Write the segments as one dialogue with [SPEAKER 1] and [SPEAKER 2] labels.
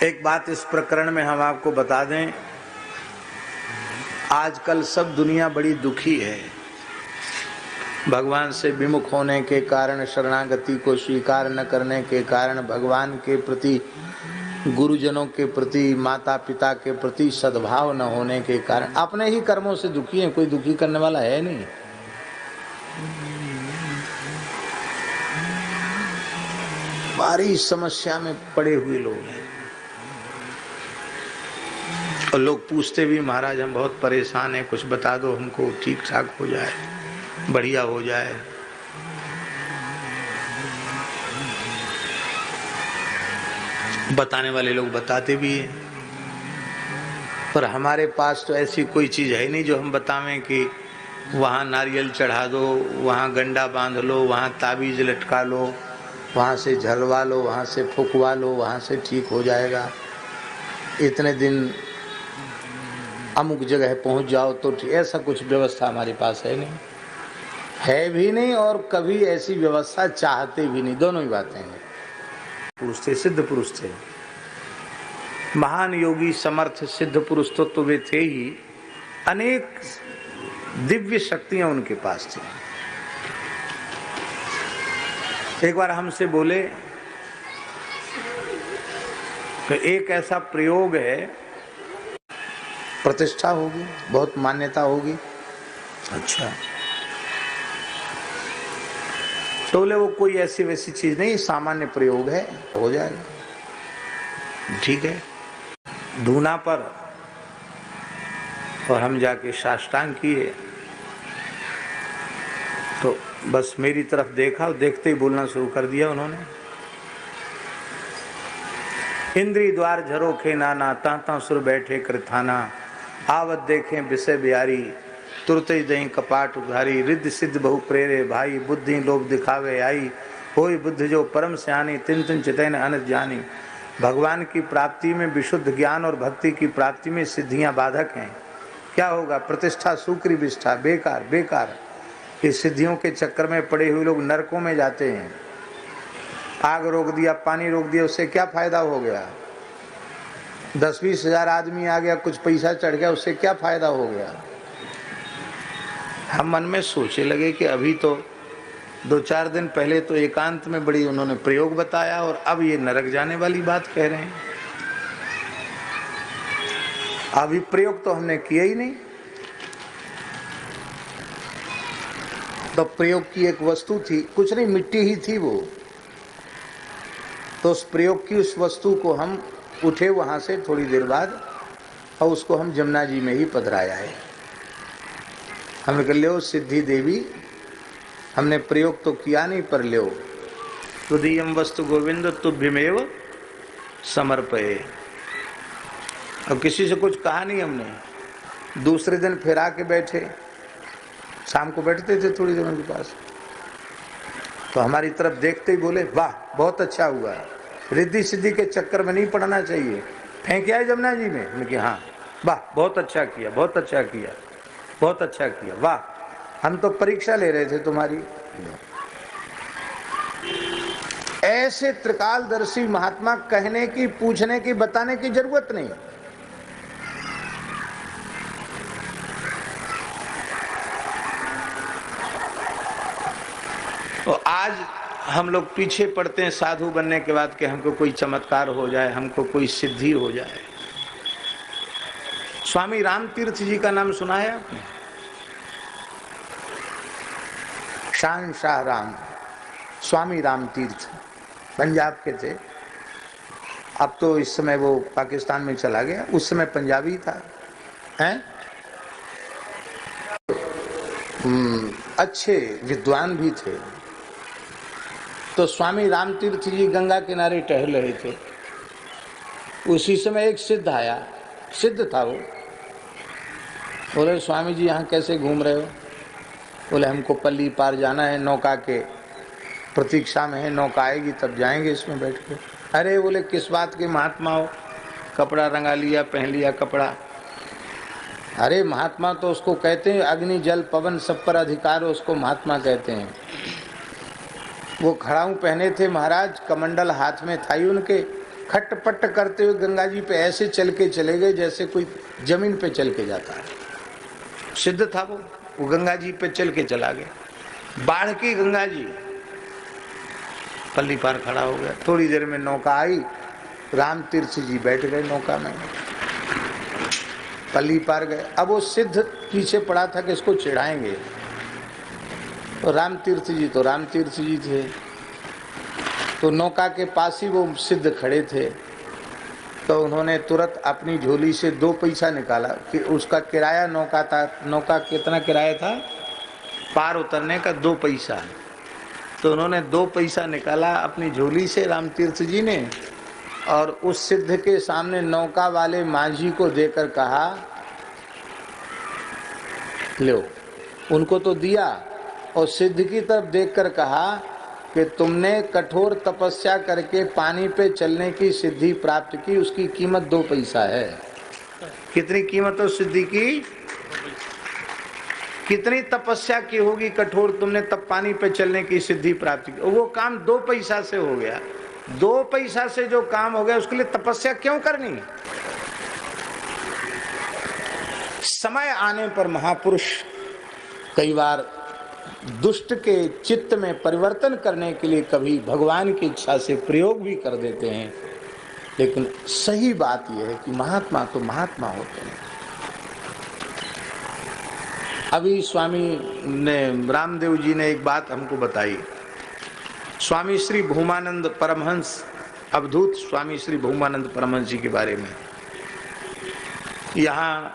[SPEAKER 1] एक बात इस प्रकरण में हम आपको बता दें, आजकल सब दुनिया बड़ी दुखी है। भगवान से विमुख होने के कारण, शरणागति को स्वीकार न करने के कारण, भगवान के प्रति, गुरुजनों के प्रति, माता पिता के प्रति सद्भाव न होने के कारण अपने ही कर्मों से दुखी हैं। कोई दुखी करने वाला है नहीं। भारी समस्या में पड़े हुए लोग हैं और लोग पूछते भी, महाराज हम बहुत परेशान हैं, कुछ बता दो हमको, ठीक ठाक हो जाए, बढ़िया हो जाए। बताने वाले लोग बताते भी हैं, पर हमारे पास तो ऐसी कोई चीज है नहीं जो हम बतावें कि वहाँ नारियल चढ़ा दो, वहाँ गंडा बांध लो, वहाँ ताबीज लटका लो, वहाँ से झलवा लो, वहाँ से फुकवा लो, वहाँ से ठीक हो जाएगा, इतने दिन अमुक जगह पहुँच जाओ तो ठीक। ऐसा कुछ व्यवस्था हमारे पास है नहीं, है भी नहीं, और कभी ऐसी व्यवस्था चाहते भी नहीं। दोनों ही बातें हैं। पुरुष थे, सिद्ध पुरुष थे, महान योगी, समर्थ सिद्ध पुरुष तो वे थे ही। अनेक दिव्य शक्तियां उनके पास थी। एक बार हमसे बोले कि एक ऐसा प्रयोग है, प्रतिष्ठा होगी, बहुत मान्यता होगी। अच्छा, तो बोले वो कोई ऐसी वैसी चीज नहीं, सामान्य प्रयोग है, हो जाएगा। ठीक है, धूना पर, और हम जाके साष्टांग किए तो बस मेरी तरफ देखा और देखते ही बोलना शुरू कर दिया उन्होंने। इंद्री द्वार झरोखे नाना, तांता सुर बैठे कृथाना, आवत देखें विषय बिहारी, तुरते दही कपाट उघारी, रिद्ध सिद्ध बहु प्रेरे भाई, बुद्धि लोभ दिखावे आई, होई बुद्ध जो परम स्यानी, तिन तिन चितैन अनंत जानी। भगवान की प्राप्ति में विशुद्ध ज्ञान और भक्ति की प्राप्ति में सिद्धियां बाधक हैं। क्या होगा? प्रतिष्ठा सूक्री विष्ठा, बेकार बेकार। इस सिद्धियों के चक्कर में पड़े हुए लोग नरकों में जाते हैं। आग रोक दिया, पानी रोक दिया, उससे क्या फायदा हो गया? 10-20 हजार आदमी आ गया, कुछ पैसा चढ़ गया, उससे क्या फायदा हो गया? हम मन में सोचे लगे कि अभी तो 2-4 दिन पहले तो एकांत में बड़ी उन्होंने प्रयोग बताया, और अब ये नरक जाने वाली बात कह रहे हैं। अभी प्रयोग तो हमने किया ही नहीं। तो प्रयोग की एक वस्तु थी, कुछ नहीं, मिट्टी ही थी वो। तो उस प्रयोग की उस वस्तु को हम उठे वहां से थोड़ी देर बाद, और उसको हम जमुना जी में ही पधराया है। हमने कहा लो सिद्धि देवी, हमने प्रयोग तो किया नहीं, पर लो तुदीयम वस्तु गोविंद तुभ्यमेव समर्पये। अब किसी से कुछ कहा नहीं हमने। दूसरे दिन फिर आके बैठे, शाम को बैठते थे थोड़ी देर उनके पास, तो हमारी तरफ देखते ही बोले, वाह बहुत अच्छा हुआ, रिद्धि सिद्धि के चक्कर में नहीं पड़ना चाहिए, फेंक आए जमुना जी में। हमने कहा हाँ, वाह बहुत अच्छा किया, बहुत अच्छा किया, बहुत अच्छा किया, वाह हम तो परीक्षा ले रहे थे तुम्हारी। ऐसे त्रिकालदर्शी महात्मा कहने की, पूछने की, बताने की जरूरत नहीं। तो आज हम लोग पीछे पड़ते हैं साधु बनने के बाद कि हमको कोई चमत्कार हो जाए, हमको कोई सिद्धि हो जाए। स्वामी रामतीर्थ जी का नाम सुना है आपने? शान शाह राम, स्वामी रामतीर्थ, पंजाब के थे। अब तो इस समय वो पाकिस्तान में चला गया, उस समय पंजाबी था। हैं? अच्छे विद्वान भी थे। तो स्वामी रामतीर्थ जी गंगा किनारे टहल रहे थे। उसी समय एक सिद्ध आया, सिद्ध था वो। बोले स्वामी जी यहाँ कैसे घूम रहे हो? बोले हमको पल्ली पार जाना है, नौका के प्रतीक्षा में है, नौका आएगी तब जाएंगे इसमें बैठ के। अरे बोले किस बात के महात्मा हो? कपड़ा रंगा लिया, पहन लिया कपड़ा। अरे महात्मा तो उसको कहते हैं, अग्नि जल पवन सब पर अधिकार, उसको महात्मा कहते हैं। वो खड़ाऊ पहने थे महाराज, कमंडल हाथ में था ही उनके, खटपट करते हुए गंगा जी पे ऐसे चल के चले गए जैसे कोई जमीन पे चल के जाता है। सिद्ध था वो गंगा जी पे चल के चला गया। बाढ़ की गंगा जी, पल्ली पार खड़ा हो गया। थोड़ी देर में नौका आई, राम तीर्थ जी बैठ गए नौका में, पल्ली पार गए। अब वो सिद्ध पीछे पड़ा था कि इसको चिढ़ाएंगे, तो राम तीर्थ जी थे, तो नौका के पास ही वो सिद्ध खड़े थे। तो उन्होंने तुरंत अपनी झोली से 2 पैसा निकाला कि उसका किराया नौका था, नौका कितना किराया था पार उतरने का, 2 पैसा। तो उन्होंने 2 पैसा निकाला अपनी झोली से राम तीर्थ जी ने, और उस सिद्ध के सामने नौका वाले माझी को देकर कहा, लो, उनको तो दिया, और सिद्ध की तरफ देखकर कहा कि तुमने कठोर तपस्या करके पानी पे चलने की सिद्धि प्राप्त की, उसकी कीमत 2 पैसा है। कितनी कीमत है सिद्धि की? कितनी तपस्या की होगी कठोर, तुमने तब पानी पे चलने की सिद्धि प्राप्त की। वो काम 2 पैसा से हो गया। 2 पैसा से जो काम हो गया उसके लिए तपस्या क्यों करनी? समय आने पर महापुरुष कई बार दुष्ट के चित्त में परिवर्तन करने के लिए कभी भगवान की इच्छा से प्रयोग भी कर देते हैं, लेकिन सही बात यह है कि महात्मा तो महात्मा होते हैं। अभी स्वामी ने, रामदेव जी ने एक बात हमको बताई। स्वामी श्री भूमानंद परमहंस, अवधूत स्वामी श्री भूमानंद परमहंस जी के बारे में। यहाँ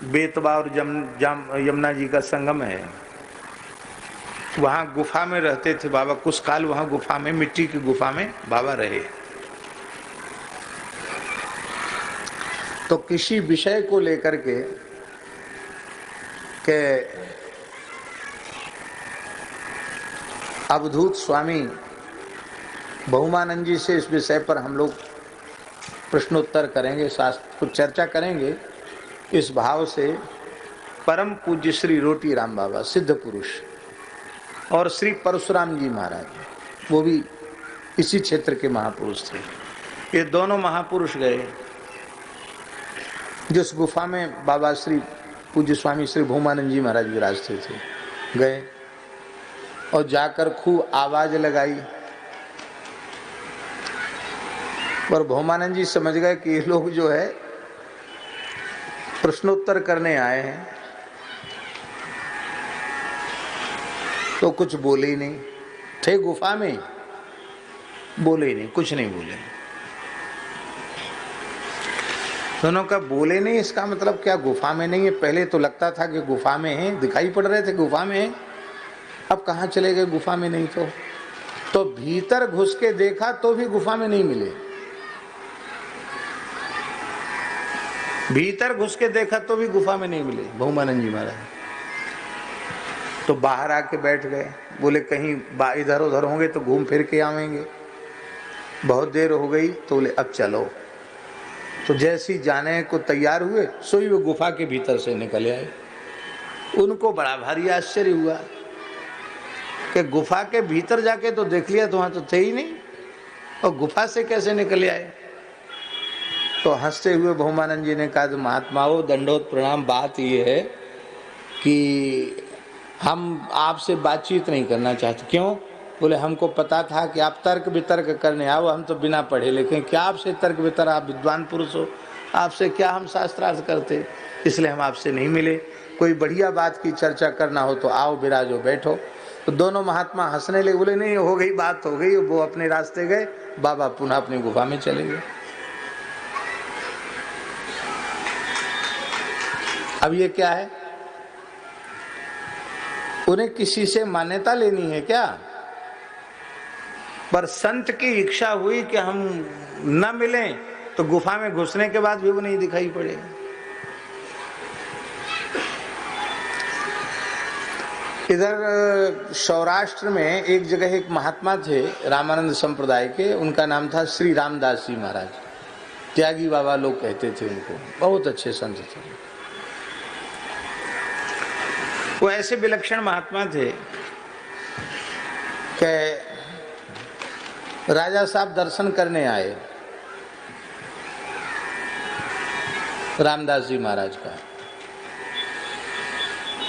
[SPEAKER 1] बेतवा और यमुना जी का संगम है, वहाँ गुफा में रहते थे बाबा। कुछ काल वहाँ गुफा में, मिट्टी की गुफा में बाबा रहे। तो किसी विषय को लेकर के अवधूत स्वामी भूमानंद जी से इस विषय पर हम लोग प्रश्नोत्तर करेंगे, शास्त्र कुछ चर्चा करेंगे। इस भाव से परम पूज्य श्री रोटी राम बाबा सिद्ध पुरुष और श्री परशुराम जी महाराज, वो भी इसी क्षेत्र के महापुरुष थे। ये दोनों महापुरुष गए जिस गुफा में बाबा श्री पूज्य स्वामी श्री भूमानंद जी महाराज विराजते थे, गए और जाकर खूब आवाज लगाई। पर भूमानंद जी समझ गए कि ये लोग जो है प्रश्नोत्तर करने आए हैं, तो कुछ बोले ही नहीं। थे गुफा में, बोले ही नहीं, कुछ नहीं बोले। दोनों का बोले नहीं, इसका मतलब क्या गुफा में नहीं है? पहले तो लगता था कि गुफा में है, दिखाई पड़ रहे थे गुफा में है, अब कहाँ चले गए गुफा में नहीं? तो भीतर घुस के देखा तो भी गुफा में नहीं मिले। भीतर घुस के देखा तो भी गुफा में नहीं मिले भूमानंद जी महाराज। तो बाहर आके बैठ गए, बोले कहीं इधर उधर होंगे तो घूम फिर के आवेंगे। बहुत देर हो गई तो बोले अब चलो। तो जैसे ही जाने को तैयार हुए, सोई वो गुफा के भीतर से निकल आए। उनको बड़ा भारी आश्चर्य हुआ कि गुफा के भीतर जाके तो देख लिया तो वहां तो थे ही नहीं, और गुफा से कैसे निकल आए? तो हंसते हुए भूमानंद जी ने कहा, तो महात्माओं दंडोत प्रणाम, बात ये है कि हम आपसे बातचीत नहीं करना चाहते। क्यों? बोले हमको पता था कि आप तर्क वितर्क करने आओ, हम तो बिना पढ़े लिखे, क्या आपसे तर्क वितर्क, आप विद्वान पुरुष हो, आपसे क्या हम शास्त्रार्थ करते, इसलिए हम आपसे नहीं मिले। कोई बढ़िया बात की चर्चा करना हो तो आओ, विराजो, बैठो। तो दोनों महात्मा हंसने लगे, बोले नहीं हो गई बात, हो गई। वो अपने रास्ते गए, बाबा पुनः अपनी गुफा में चले गए। अब ये क्या है? उन्हें किसी से मान्यता लेनी है क्या? पर संत की इच्छा हुई कि हम न मिलें, तो गुफा में घुसने के बाद भी वो नहीं दिखाई पड़े। इधर सौराष्ट्र में एक जगह एक महात्मा थे रामानंद संप्रदाय के, उनका नाम था श्री रामदास जी महाराज। त्यागी बाबा लोग कहते थे उनको, बहुत अच्छे संत थे। वो ऐसे विलक्षण महात्मा थे कि राजा साहब दर्शन करने आए, रामदास जी महाराज का।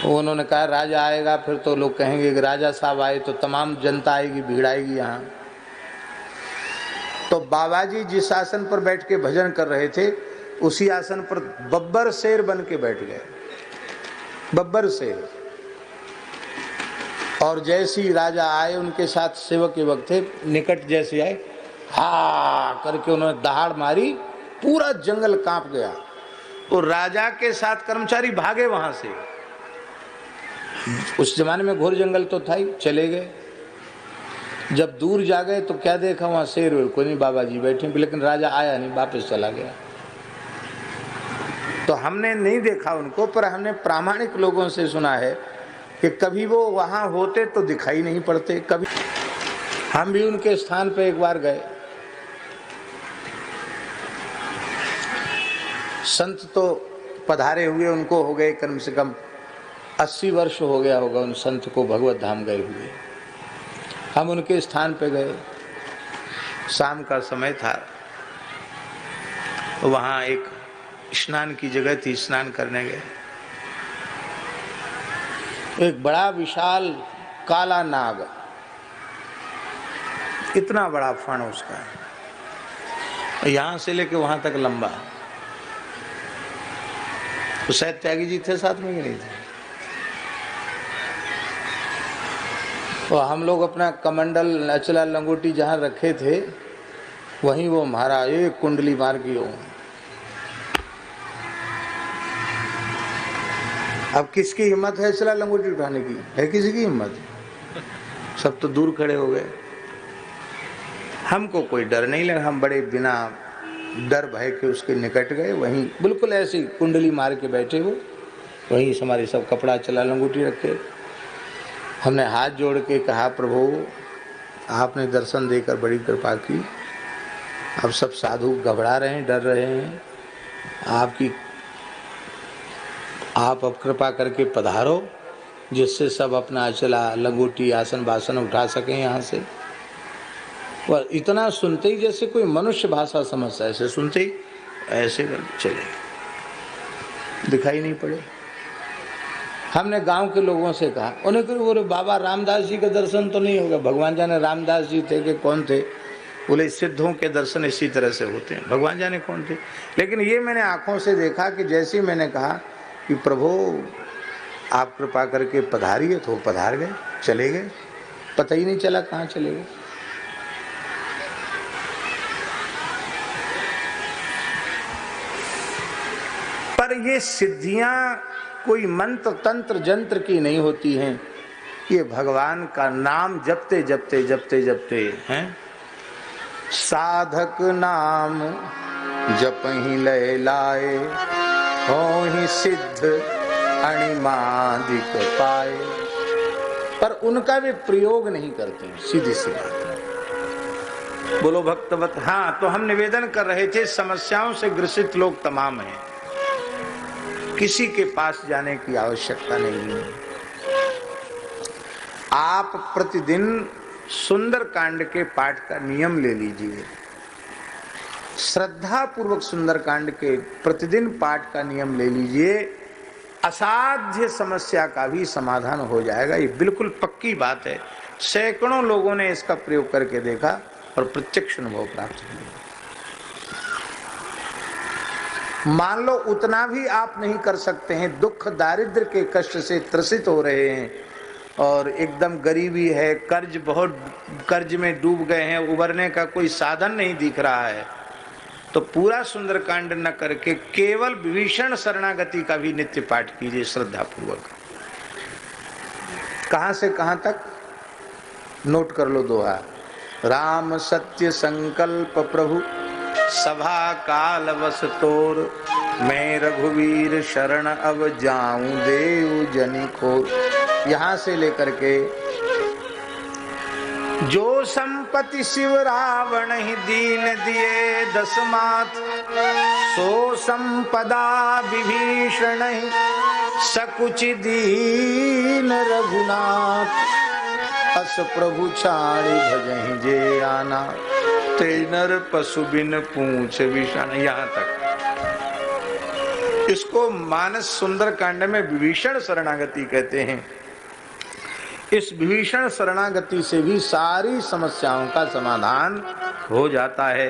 [SPEAKER 1] उन्होंने कहा राजा आएगा फिर तो लोग कहेंगे कि राजा साहब आए तो तमाम जनता आएगी, भीड़ आएगी यहाँ। तो बाबा जी जिस आसन पर बैठ के भजन कर रहे थे उसी आसन पर बब्बर शेर बन के बैठ गए, बब्बर शेर। और जैसे ही राजा आए, उनके साथ सेवक युवक थे, निकट जैसे आए, हा करके उन्होंने दहाड़ मारी, पूरा जंगल कांप गया। तो राजा के साथ कर्मचारी भागे वहां से। उस जमाने में घोर जंगल तो था ही, चले गए। जब दूर जा गए तो क्या देखा, वहां शेर वेर कोई नहीं, बाबा जी बैठे, लेकिन राजा आया नहीं, वापस चला गया। तो हमने नहीं देखा उनको, पर हमने प्रामाणिक लोगों से सुना है कि कभी वो वहां होते तो दिखाई नहीं पड़ते। कभी हम भी उनके स्थान पे एक बार गए। संत तो पधारे हुए, उनको हो गए कम से कम 80 वर्ष हो गया होगा उन संत को भगवत धाम गए हुए। हम उनके स्थान पे गए, शाम का समय था, वहां एक स्नान की जगह थी, स्नान करने गए। एक बड़ा विशाल काला नाग, इतना बड़ा फण उसका, यहां से लेके वहां तक लंबा। तो शायद त्यागी जी थे साथ में कि नहीं थे। तो हम लोग अपना कमंडल अचला लंगोटी जहां रखे थे वहीं वो महाराज एक कुंडली मार की हो। अब किसकी हिम्मत है अचला लंगोटी उठाने की? है किसी की हिम्मत? सब तो दूर खड़े हो गए। हमको कोई डर नहीं लगा, हम बड़े बिना डर भय के उसके निकट गए। वहीं बिल्कुल ऐसी कुंडली मार के बैठे हो, वहीं हमारे सब कपड़ा चला लंगोटी रखे। हमने हाथ जोड़ के कहा, प्रभु आपने दर्शन देकर बड़ी कृपा की, अब सब साधु घबरा रहे हैं, डर रहे हैं, आप अब कृपा करके पधारो, जिससे सब अपना चला लंगोटी आसन बासन उठा सकें यहाँ से। और इतना सुनते ही जैसे कोई मनुष्य भाषा समझता है, ऐसे सुनते ही ऐसे करके चले, दिखाई नहीं पड़े। हमने गांव के लोगों से कहा, उन्हें कहा बोले बाबा रामदास जी का दर्शन तो नहीं होगा। भगवान जाने रामदास जी थे कि कौन थे। बोले सिद्धों के दर्शन इसी तरह से होते हैं, भगवान जाने कौन थे। लेकिन ये मैंने आंखों से देखा कि जैसे ही मैंने कहा कि प्रभु आप कृपा करके पधारिए, तो पधार गए, चले गए, पता ही नहीं चला कहाँ चले गए। पर ये सिद्धियां कोई मंत्र तंत्र जंत्र की नहीं होती हैं, ये भगवान का नाम जपते जपते जपते जपते हैं। साधक नाम जपहि लय लाए, होहि सिद्ध अणिमादिक पाए। पर उनका भी प्रयोग नहीं करते हैं, सीधी सी बात है। बोलो भक्तवत। हाँ, तो हम निवेदन कर रहे थे, समस्याओं से ग्रसित लोग तमाम हैं, किसी के पास जाने की आवश्यकता नहीं है। आप प्रतिदिन सुंदर कांड के पाठ का नियम ले लीजिए, श्रद्धा पूर्वक सुंदर कांड के प्रतिदिन पाठ का नियम ले लीजिए, असाध्य समस्या का भी समाधान हो जाएगा। ये बिल्कुल पक्की बात है। सैकड़ों लोगों ने इसका प्रयोग करके देखा और प्रत्यक्ष अनुभव प्राप्त किया। मान लो उतना भी आप नहीं कर सकते हैं, दुख दारिद्र के कष्ट से त्रसित हो रहे हैं और एकदम गरीबी है, कर्ज में डूब गए हैं, उबरने का कोई साधन नहीं दिख रहा है, तो पूरा सुंदरकांड न करके केवल विभीषण शरणागति का भी नित्य पाठ कीजिए श्रद्धा पूर्वक। कहां से कहां तक नोट कर लो दोहा। राम सत्य संकल्प प्रभु सभा काल वस तोर, मैं रघुवीर शरण अब जाऊं देव जनि खोर। यहां से लेकर के जो संपत्ति शिव रावण ही दीन दिए दसमात, सो संपदा विभीषण ही सकुच दीन रघुनाथ। अस प्रभु छाड़ी भजहि जे आना, ते नर पशु बिन पूछ विषण। यहाँ तक इसको मानस सुंदर कांड में विभीषण शरणागति कहते हैं। इस विभीषण शरणागति से भी सारी समस्याओं का समाधान हो जाता है।